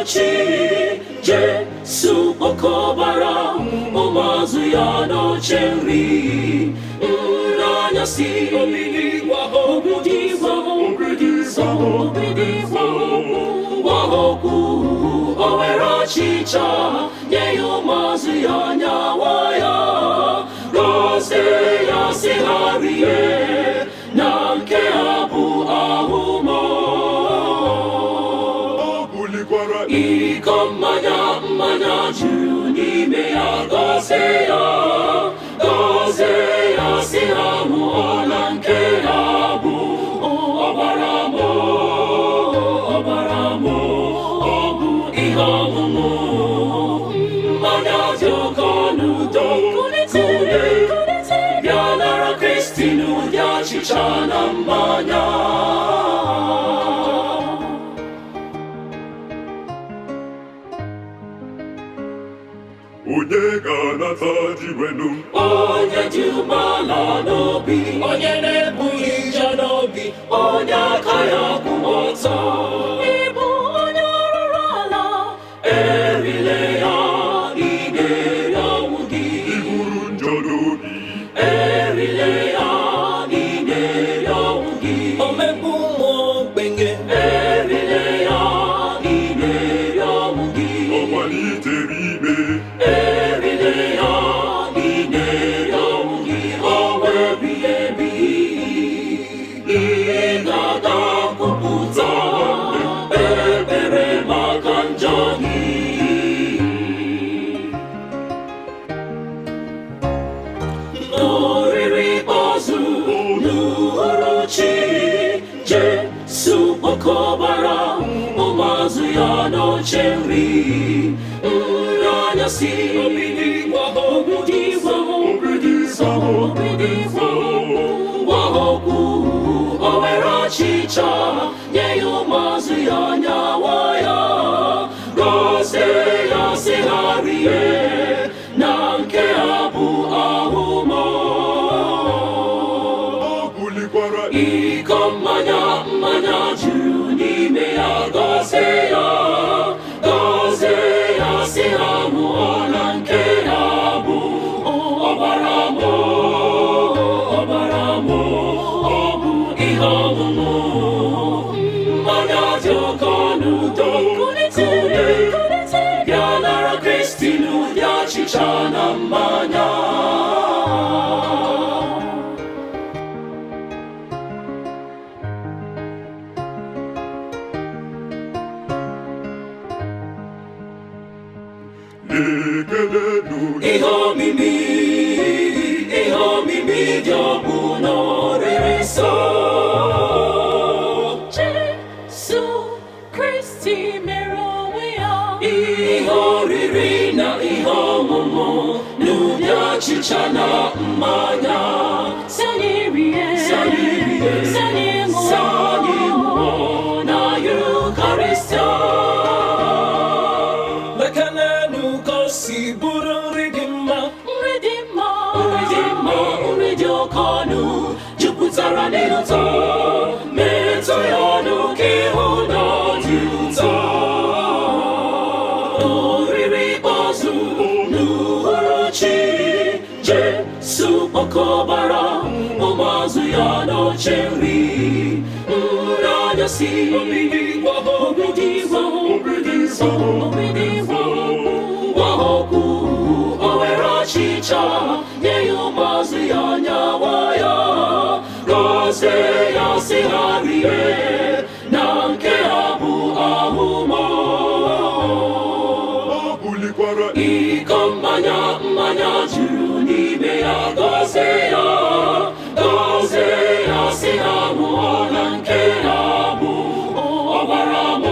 uhuruchi Jesu okọbara ụmụazụ ya n'oche nri n'anyasị obidi gwa okwu o were ọchịcha nye ya ụmụazụ ya nyawa ya gọzie ya sị ha rie na nke ha bụ ahụmọ iko mmanya juru n'ime ya gọzie ya sị ha ṅụọ na nke ya bụ ọbara m ọ bụ ihe ọṅụṅụ mmanya dị oke ọnụ udo kulite bịa nara Kristi n'ụdị achịcha na mmanya onye ga-anata jiwenu onye dị umeala n'obi onye na-ebughị nje n'obi onye aka ya kwụ ọtọ ịbụ onye ọrụrụ ala erile ya n'ideri ọnwụ gị iburu njọ n'obi erile ya n'ideri ọnwụ gị omegbu ụmụ ogbenye erile ya n'ideri ọnwụ gị ọmalitere ime erile ya n'ideri ọnwụ gị ọnwụ ebighị ebi ị ga-aga kwupụta ekpere maka njọ gị n'oriri ikpeazụ n'uhuruchi Jesu okọbara ụmụazụ ya n'oche nri n'anyasị obidi gwa okwu o were ọchịcha nye ya ụmụazụ ya nyawa ya gọzie ya sị ha rie na nke ha bụ ahụmọ iko mmanya juru n'ime ya gọzie ya sị ha ṅụọ na nke ha bụ ọbara m ọ bụ ihe ọṅụṅụ mmanya dị oke ọnụ udo kulite bịa nara Kristi n'ụdị achịcha na mmanya na-ekelenu ihe omimi dị ọkpụ n'oriri nsọ Jesu Kristi mere onwe ya ihe oriri na ihe ọṅụṅụ n'ụdị achịcha na mmanya si anyị rie si anyị ṅụọ na Yukarịstịa lekenenu ka o si bụrụ nri dị mma nri dị oke ọnụ jupụtara n'ụtọ metụ ya ọnụ ka ịhụ na ọ dị ụtọ oriri ikpeazụ n'uhuruchi Jesu okọbara ụmụazụ ya n'oche nri n'anyasị obidi gwa okwu o were ọchịcha nye ya ụmụazụ ya nyawa ya gọzie ya sị ha rie na nke ha bụ ahụmọ iko mmanya juru n'ime ya gọzie ya sị ha ṅụọ na nke ha bụ ọbara m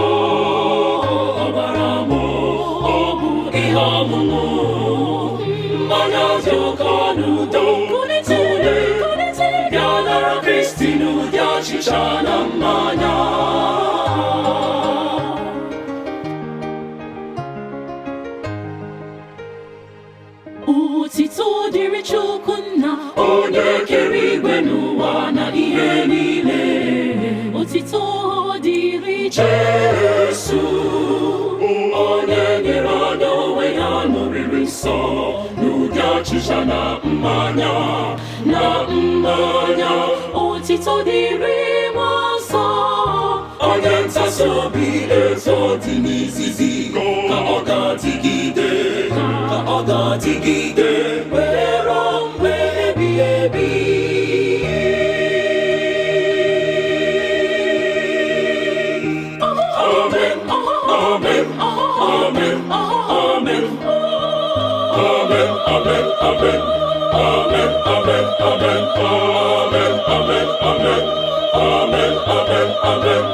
ọ bụ ihe ọṅụṅụ mmanya dị oke ọnụ udo kulite bịa nara Kristi n'ụdị achịcha na mmanya otito dịrị Chukwu Nna onye kere igwe n'ụwa na ihe niile otito dịrị Jesu nsọ n'ụdị achịcha na mmanya otito dịrị mmụọ nsọ onye ntasị obi eze dị n'izizi ka ọ ga-adịgide were mgbe ebighị ebi. Amen, amen, amen, amen, amen, amen, amen, amen, amen, amen, amen, amen, amen, amen, amen, amen.